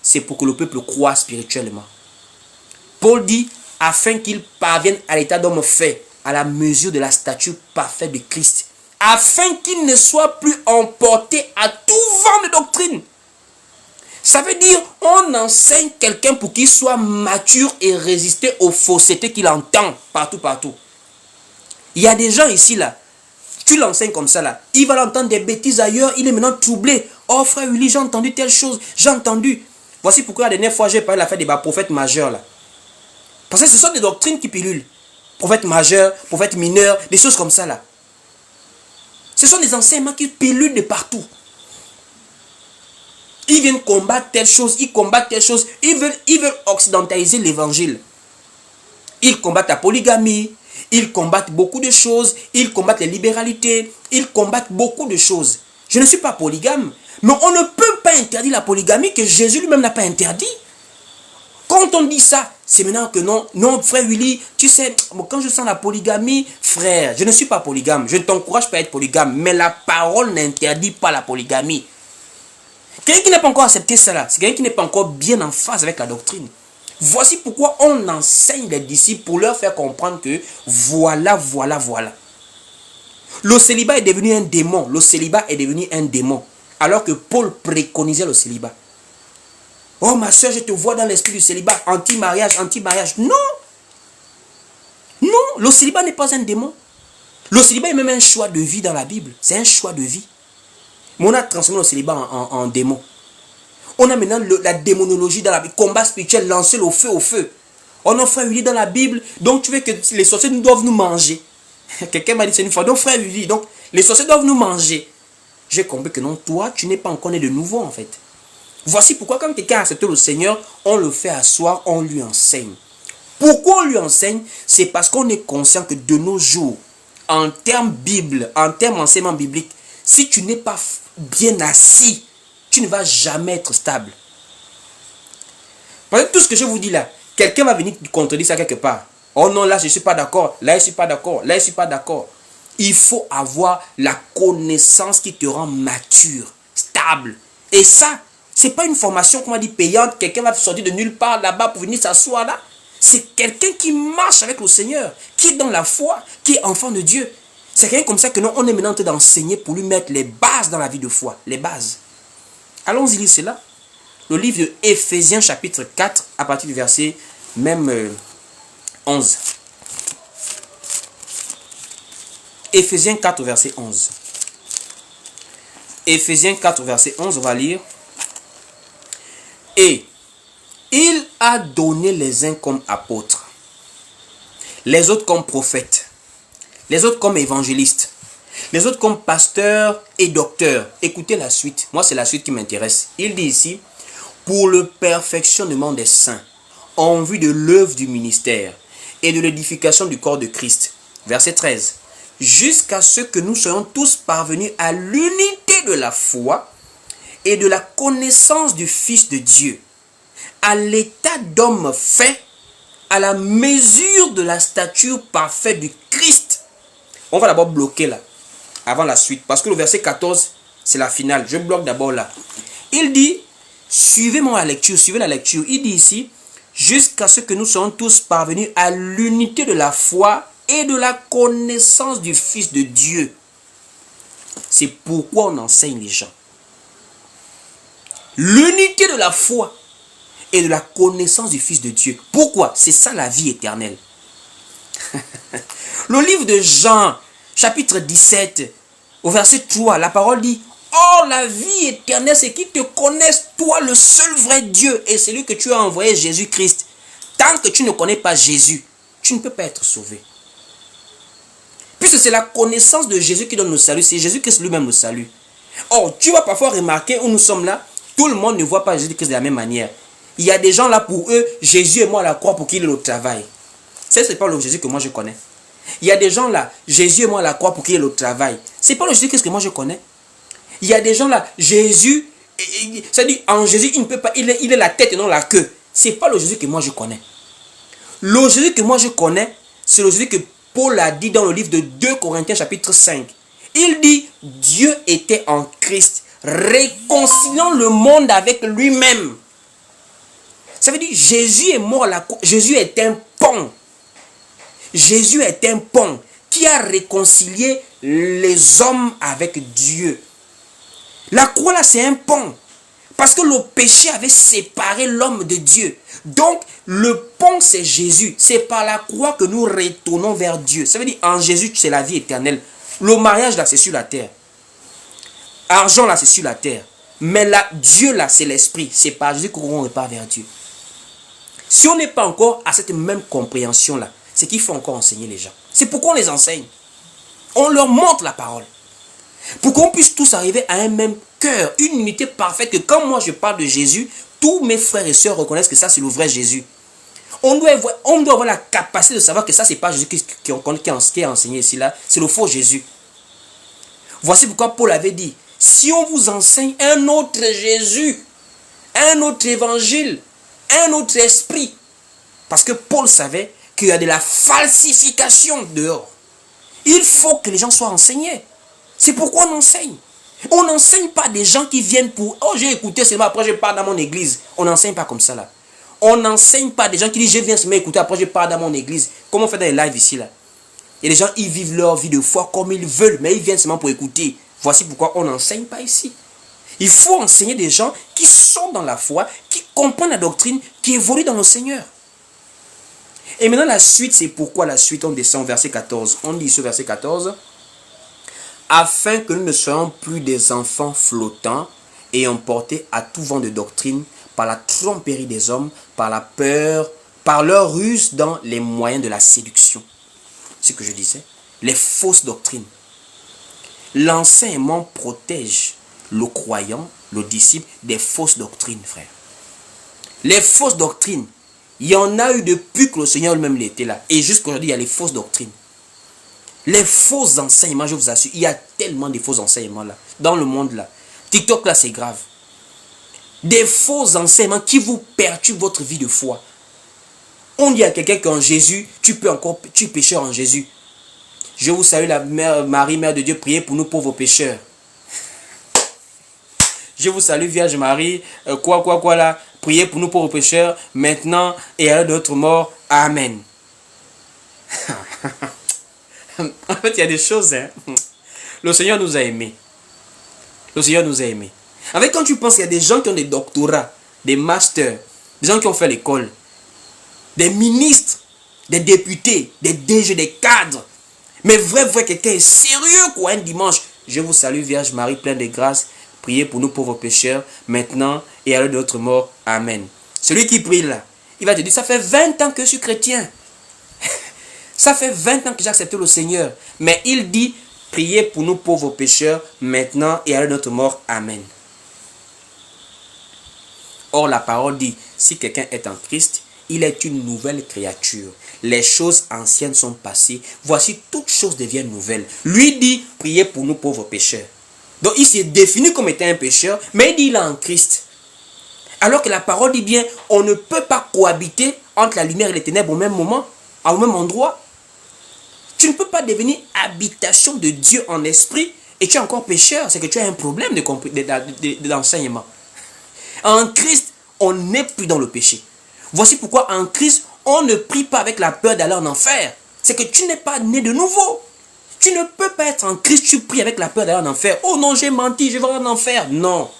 C'est pour que le peuple croie spirituellement. Paul dit, afin qu'il parvienne à l'état d'homme fait, à la mesure de la stature parfaite de Christ, afin qu'il ne soit plus emporté à tout vent de doctrine. Ça veut dire, on enseigne quelqu'un pour qu'il soit mature et résister aux faussetés qu'il entend partout. Il y a des gens ici là, tu l'enseignes comme ça là, il va l'entendre des bêtises ailleurs, il est maintenant troublé. Oh frère Willy, j'ai entendu telle chose, j'ai entendu. Voici pourquoi la dernière fois j'ai parlé de la fête des prophètes majeurs là. Parce que ce sont des doctrines qui pilulent. Prophète majeur, prophète mineur, des choses comme ça là. Ce sont des enseignements qui pilulent de partout. Ils viennent combattre telle chose, ils combattent telle chose. Ils veulent occidentaliser l'évangile. Ils combattent la polygamie, ils combattent beaucoup de choses, ils combattent les libéralités, ils combattent beaucoup de choses. Je ne suis pas polygame, mais on ne peut pas interdire la polygamie que Jésus lui-même n'a pas interdit. Quand on dit ça, c'est maintenant que non, frère Willy, tu sais, quand je sens la polygamie, frère, je ne suis pas polygame, je ne t'encourage pas à être polygame, mais la parole n'interdit pas la polygamie. Quelqu'un qui n'a pas encore accepté cela, c'est quelqu'un qui n'est pas encore bien en phase avec la doctrine. Voici pourquoi on enseigne les disciples pour leur faire comprendre que voilà. Le célibat est devenu un démon, alors que Paul préconisait le célibat. Oh ma soeur, je te vois dans l'esprit du célibat, anti-mariage. Non, le célibat n'est pas un démon. Le célibat est même un choix de vie dans la Bible, c'est un choix de vie. Mais on a transformé le célibat en démon. On a maintenant la démonologie dans la Bible, combat spirituel, lancer le feu au feu. On a frère Willy dans la Bible, donc tu veux que les sorciers doivent nous manger. Quelqu'un m'a dit c'est une fois, donc frère Willy, donc les sorciers doivent nous manger. J'ai compris que non, toi, tu n'es pas encore né de nouveau en fait. Voici pourquoi quand quelqu'un a accepté le Seigneur, on le fait asseoir, on lui enseigne. Pourquoi on lui enseigne? C'est parce qu'on est conscient que de nos jours, en termes Bible, en termes enseignement biblique, si tu n'es pas bien assis, tu ne vas jamais être stable. Parce que tout ce que je vous dis là, quelqu'un va venir contredire ça quelque part. Oh non, là je ne suis pas d'accord, là je ne suis pas d'accord, là je ne suis pas d'accord. Il faut avoir la connaissance qui te rend mature, stable. Et ça, ce n'est pas une formation, comme on dit, payante. Quelqu'un va sortir de nulle part là-bas pour venir s'asseoir là. C'est quelqu'un qui marche avec le Seigneur, qui est dans la foi, qui est enfant de Dieu. C'est quelqu'un comme ça que nous, on est maintenant en train d'enseigner pour lui mettre les bases dans la vie de foi. Les bases. Allons-y lire cela. Le livre de Éphésiens chapitre 4, à partir du verset même 11. Éphésiens 4, verset 11. Éphésiens 4, verset 11, on va lire. Et il a donné les uns comme apôtres, les autres comme prophètes, les autres comme évangélistes, les autres comme pasteurs et docteurs. Écoutez la suite. Moi, c'est la suite qui m'intéresse. Il dit ici, pour le perfectionnement des saints, en vue de l'œuvre du ministère et de l'édification du corps de Christ. Verset 13. Jusqu'à ce que nous soyons tous parvenus à l'unité de la foi et de la connaissance du Fils de Dieu, à l'état d'homme fait, à la mesure de la stature parfaite du Christ. On va d'abord bloquer là, avant la suite, parce que le verset 14, c'est la finale. Je bloque d'abord là. Il dit, suivez-moi la lecture, suivez la lecture. Il dit ici, jusqu'à ce que nous soyons tous parvenus à l'unité de la foi et de la connaissance du Fils de Dieu. C'est pourquoi on enseigne les gens. L'unité de la foi et de la connaissance du Fils de Dieu. Pourquoi? C'est ça la vie éternelle. Le livre de Jean, chapitre 17, au verset 3, la parole dit, or la vie éternelle, c'est qu'ils te connaissent, toi le seul vrai Dieu, et celui que tu as envoyé, Jésus-Christ. Tant que tu ne connais pas Jésus, tu ne peux pas être sauvé. Puisque c'est la connaissance de Jésus qui donne le salut, c'est Jésus-Christ lui-même le salut. Or, tu vas parfois remarquer où nous sommes là, tout le monde ne voit pas Jésus-Christ de la même manière. Il y a des gens là, pour eux, Jésus est mort à la croix pour qu'il ait le travail. Ce n'est pas le Jésus que moi je connais. Il y a des gens là, Jésus est mort à la croix pour qu'il ait le travail. Ce n'est pas le Jésus-Christ que moi je connais. Il y a des gens là, Jésus, c'est-à-dire en Jésus, il ne peut pas, il est la tête et non la queue. Ce n'est pas le Jésus que moi je connais. Le Jésus que moi je connais, c'est le Jésus que Paul a dit dans le livre de 2 Corinthiens chapitre 5. Il dit, Dieu était en Christ, réconciliant le monde avec lui-même. Ça veut dire, Jésus est mort à la croix. Jésus est un pont. Jésus est un pont qui a réconcilié les hommes avec Dieu. La croix là, c'est un pont. Parce que le péché avait séparé l'homme de Dieu. Donc, le pont, c'est Jésus. C'est par la croix que nous retournons vers Dieu. Ça veut dire, en Jésus, c'est la vie éternelle. Le mariage là, c'est sur la terre. Argent là, c'est sur la terre. Mais là, Dieu là, c'est l'esprit. C'est par Jésus qu'on repart vers Dieu. Si on n'est pas encore à cette même compréhension là, c'est qu'il faut encore enseigner les gens. C'est pourquoi on les enseigne. On leur montre la parole. Pour qu'on puisse tous arriver à un même cœur, une unité parfaite, que quand moi je parle de Jésus, tous mes frères et sœurs reconnaissent que ça c'est le vrai Jésus. On doit avoir la capacité de savoir que ça c'est pas Jésus qui est enseigné ici là, c'est le faux Jésus. Voici pourquoi Paul avait dit, si on vous enseigne un autre Jésus, un autre évangile, un autre esprit, parce que Paul savait qu'il y a de la falsification dehors. Il faut que les gens soient enseignés. C'est pourquoi on enseigne. On n'enseigne pas des gens qui viennent pour... Oh, j'ai écouté seulement, après je pars dans mon église. On n'enseigne pas comme ça là. On n'enseigne pas des gens qui disent je viens seulement écouter, après je pars dans mon église. Comme on fait dans les lives ici là. Et les gens, ils vivent leur vie de foi comme ils veulent, mais ils viennent seulement pour écouter. Voici pourquoi on n'enseigne pas ici. Il faut enseigner des gens qui sont dans la foi, qui comprennent la doctrine, qui évoluent dans le Seigneur. Et maintenant la suite, c'est pourquoi la suite, on descend au verset 14. On dit ce verset 14. Afin que nous ne soyons plus des enfants flottants et emportés à tout vent de doctrine par la tromperie des hommes, par la peur, par leur ruse dans les moyens de la séduction. C'est ce que je disais. Les fausses doctrines. L'enseignement protège le croyant, le disciple, des fausses doctrines, frère. Les fausses doctrines, il y en a eu depuis que le Seigneur lui-même était là. Et jusqu'aujourd'hui, il y a les fausses doctrines. Les faux enseignements, je vous assure, il y a tellement de faux enseignements là, dans le monde là. TikTok là, c'est grave. Des faux enseignements qui vous perturbent votre vie de foi. On dit à quelqu'un qu'en Jésus, tu es pécheur en Jésus. Je vous salue la mère, Marie, Mère de Dieu, priez pour nous pauvres pécheurs. Je vous salue Vierge Marie, quoi là, priez pour nous pauvres pécheurs, maintenant et à l'heure de notre mort. Amen. En fait, il y a des choses, hein. Le Seigneur nous a aimés. Le Seigneur nous a aimés. En fait, quand tu penses qu'il y a des gens qui ont des doctorats, des masters, des gens qui ont fait l'école, des ministres, des députés, des DG, des cadres, mais vrai, quelqu'un est sérieux quoi, un dimanche. Je vous salue Vierge Marie, pleine de grâce, priez pour nous pauvres pécheurs, maintenant et à l'heure de notre mort. Amen. Celui qui prie là, il va te dire, ça fait 20 ans que je suis chrétien. Ça fait 20 ans que j'ai accepté le Seigneur. Mais il dit, priez pour nous pauvres pécheurs, maintenant et à l'heure de notre mort. Amen. Or, la parole dit, si quelqu'un est en Christ, il est une nouvelle créature. Les choses anciennes sont passées. Voici, toutes choses deviennent nouvelles. Lui dit, priez pour nous pauvres pécheurs. Donc il s'est défini comme étant un pécheur, mais il dit il est en Christ. Alors que la parole dit bien, on ne peut pas cohabiter entre la lumière et les ténèbres au même moment, au même endroit. Tu ne peux pas devenir habitation de Dieu en esprit et tu es encore pécheur. C'est que tu as un problème d'enseignement. En Christ, on n'est plus dans le péché. Voici pourquoi en Christ, on ne prie pas avec la peur d'aller en enfer. C'est que tu n'es pas né de nouveau. Tu ne peux pas être en Christ, tu pries avec la peur d'aller en enfer. Oh non, j'ai menti, je vais en enfer. Non.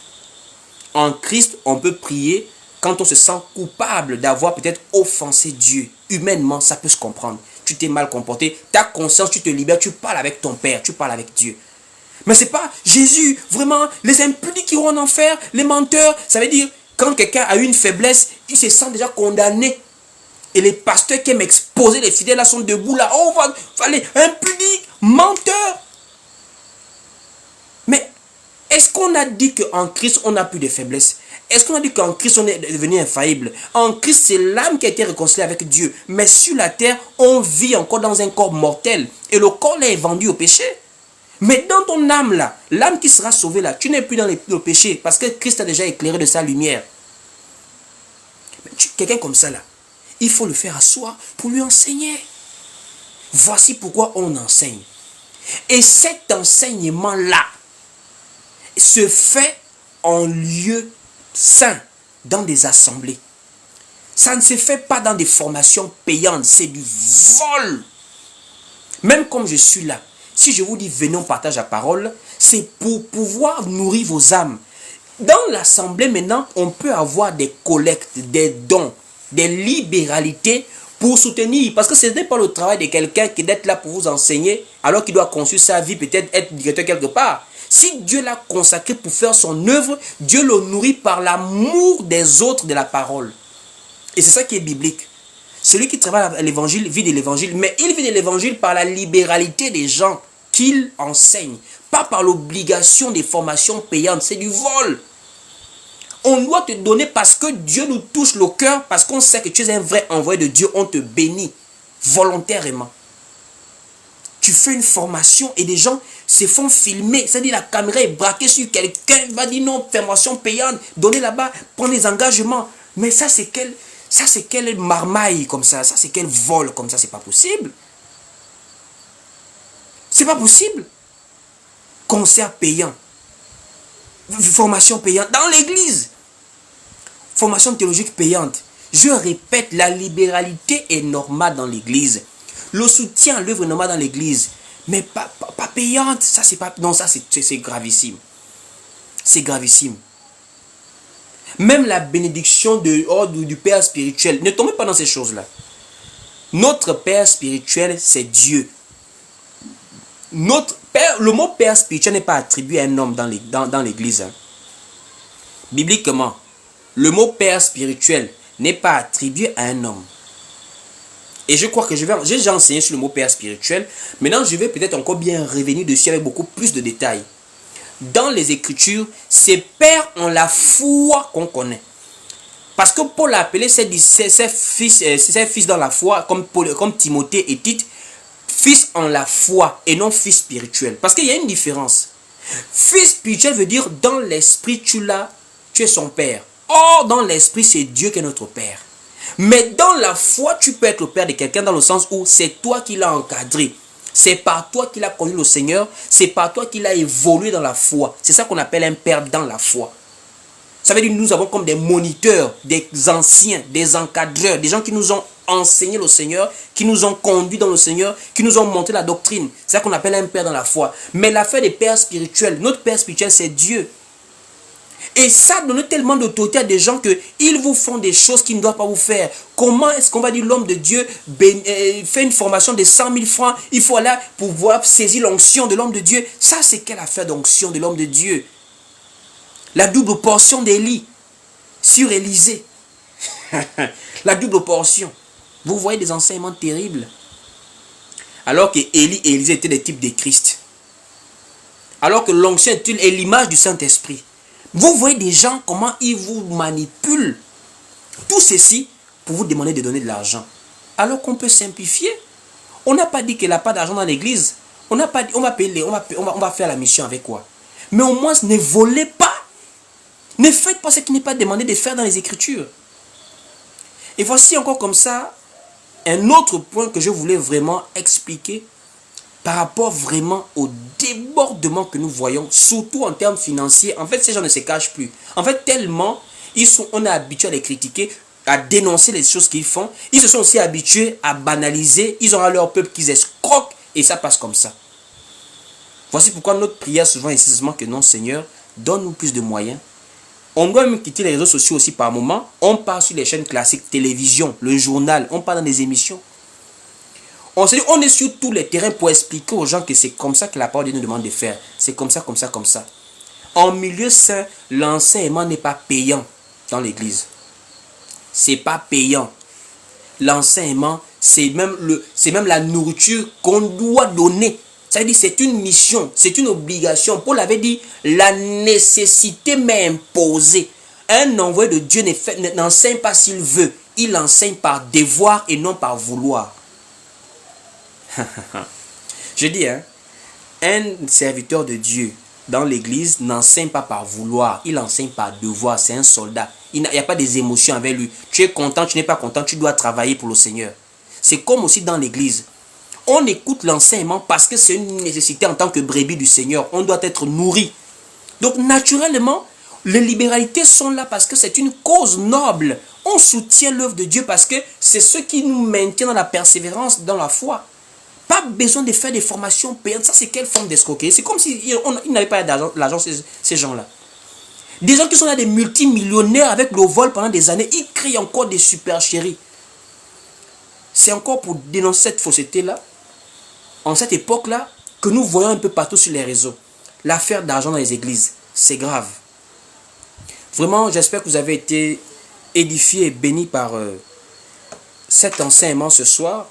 En Christ, on peut prier quand on se sent coupable d'avoir peut-être offensé Dieu. Humainement, ça peut se comprendre. Tu t'es mal comporté, ta conscience, tu te libères, tu parles avec ton Père, tu parles avec Dieu. Mais c'est pas Jésus, vraiment, les impudiques qui iront en enfer, les menteurs. Ça veut dire, quand quelqu'un a eu une faiblesse, il se sent déjà condamné. Et les pasteurs qui aiment exposer les fidèles là sont debout là. Oh, fallait impudique, menteur. Mais est-ce qu'on a dit qu'en Christ, on n'a plus de faiblesse? Est-ce qu'on a dit qu'en Christ, on est devenu infaillible? En Christ, c'est l'âme qui a été réconciliée avec Dieu. Mais sur la terre, on vit encore dans un corps mortel. Et le corps là est vendu au péché. Mais dans ton âme là, l'âme qui sera sauvée là, tu n'es plus dans le péché. Parce que Christ a déjà éclairé de sa lumière. Quelqu'un comme ça là, il faut le faire asseoir pour lui enseigner. Voici pourquoi on enseigne. Et cet enseignement là se fait en lieu saint, dans des assemblées. Ça ne se fait pas dans des formations payantes, c'est du vol. Même comme je suis là, si je vous dis venez on partage la parole, c'est pour pouvoir nourrir vos âmes. Dans l'assemblée maintenant, on peut avoir des collectes, des dons, des libéralités pour soutenir. Parce que ce n'est pas le travail de quelqu'un qui d'être là pour vous enseigner alors qu'il doit construire sa vie, peut-être être directeur quelque part. Si Dieu l'a consacré pour faire son œuvre, Dieu le nourrit par l'amour des autres de la parole. Et c'est ça qui est biblique. Celui qui travaille à l'évangile vit de l'évangile, mais il vit de l'évangile par la libéralité des gens qu'il enseigne, pas par l'obligation des formations payantes. C'est du vol. On doit te donner parce que Dieu nous touche le cœur, parce qu'on sait que tu es un vrai envoyé de Dieu, on te bénit volontairement. Tu fais une formation et des gens se font filmer. C'est-à-dire la caméra est braquée sur quelqu'un. Il va dire non, formation payante. Donnez là-bas, prendre des engagements. Mais ça, c'est quelle marmaille comme ça. Ça, c'est quel vol comme ça. C'est pas possible. C'est pas possible. Concert payant. Formation payante dans l'église. Formation théologique payante. Je répète, la libéralité est normale dans l'église. Le soutien à l'œuvre est normal dans l'église. Mais pas payante. Ça, c'est pas. Non, ça, c'est gravissime. C'est gravissime. Même la bénédiction du Père spirituel. Ne tombez pas dans ces choses-là. Notre Père spirituel, c'est Dieu. Notre Père, le mot Père spirituel n'est pas attribué à un homme dans l'église. Hein. Bibliquement, le mot Père spirituel n'est pas attribué à un homme. Et je crois que j'ai déjà enseigné sur le mot Père spirituel. Maintenant, je vais peut-être encore bien revenir dessus avec beaucoup plus de détails. Dans les Écritures, ces pères ont la foi qu'on connaît. Parce que Paul a appelé ses fils dans la foi, comme Timothée et Tite, fils en la foi et non fils spirituel. Parce qu'il y a une différence. Fils spirituel veut dire dans l'esprit tu es son père. Or, dans l'esprit, c'est Dieu qui est notre père. Mais dans la foi, tu peux être le père de quelqu'un dans le sens où c'est toi qui l'as encadré. C'est par toi qu'il a connu le Seigneur. C'est par toi qu'il a évolué dans la foi. C'est ça qu'on appelle un père dans la foi. Ça veut dire que nous avons comme des moniteurs, des anciens, des encadreurs, des gens qui nous ont enseigné le Seigneur, qui nous ont conduits dans le Seigneur, qui nous ont montré la doctrine. C'est ça qu'on appelle un père dans la foi. Mais l'affaire des pères spirituels, notre père spirituel, c'est Dieu. Et ça donne tellement d'autorité à des gens qu'ils vous font des choses qu'ils ne doivent pas vous faire. Comment est-ce qu'on va dire l'homme de Dieu fait une formation de 100 000 francs, il faut aller pour pouvoir saisir l'onction de l'homme de Dieu. Ça, c'est quelle affaire d'onction de l'homme de Dieu? La double portion d'Élie sur Élisée. La double portion. Vous voyez des enseignements terribles. Alors que Élie et Élisée étaient des types de Christ. Alors que l'onction est l'image du Saint-Esprit. Vous voyez des gens, comment ils vous manipulent. Tout ceci pour vous demander de donner de l'argent. Alors qu'on peut simplifier. On n'a pas dit qu'il n'y a pas d'argent dans l'église. On n'a pas dit, on va payer, on va faire la mission avec quoi. Mais au moins, ne volez pas. Ne faites pas ce qui n'est pas demandé de faire dans les Écritures. Et voici encore comme ça un autre point que je voulais vraiment expliquer par rapport vraiment au débordement que nous voyons, surtout en termes financiers. En fait, ces gens ne se cachent plus. En fait, tellement on est habitué à les critiquer, à dénoncer les choses qu'ils font. Ils se sont aussi habitués à banaliser. Ils ont à leur peuple qu'ils escroquent et ça passe comme ça. Voici pourquoi notre prière souvent insiste que non, Seigneur, donne-nous plus de moyens. On doit même quitter les réseaux sociaux aussi par moment. On part sur les chaînes classiques, télévision, le journal, on part dans des émissions. On est sur tous les terrains pour expliquer aux gens que c'est comme ça que la parole de Dieu nous demande de faire. C'est comme ça, comme ça, comme ça. En milieu saint, l'enseignement n'est pas payant dans l'église. C'est pas payant. L'enseignement, c'est même la nourriture qu'on doit donner. Ça veut dire c'est une mission, c'est une obligation. Paul avait dit, la nécessité m'est imposée. Un envoyé de Dieu n'enseigne pas s'il veut. Il enseigne par devoir et non par vouloir. Je dis, un serviteur de Dieu dans l'église n'enseigne pas par vouloir. Il enseigne par devoir. C'est un soldat. Il n'y a pas des émotions avec lui. Tu es content, tu n'es pas content, tu dois travailler pour le Seigneur. C'est comme aussi dans l'église. On écoute l'enseignement parce que c'est une nécessité en tant que brebis du Seigneur. On doit être nourri. Donc naturellement, les libéralités sont là parce que c'est une cause noble. On soutient l'œuvre de Dieu parce que c'est ce qui nous maintient dans la persévérance, dans la foi. Pas besoin de faire des formations payantes. Ça, c'est quelle forme d'escroquerie? C'est comme s'ils n'avaient pas d'argent, ces gens-là. Des gens qui sont là, des multimillionnaires avec le vol pendant des années, ils créent encore des supercheries. C'est encore pour dénoncer cette fausseté-là, en cette époque-là, que nous voyons un peu partout sur les réseaux. L'affaire d'argent dans les églises, c'est grave. Vraiment, j'espère que vous avez été édifiés et bénis par cet enseignement ce soir.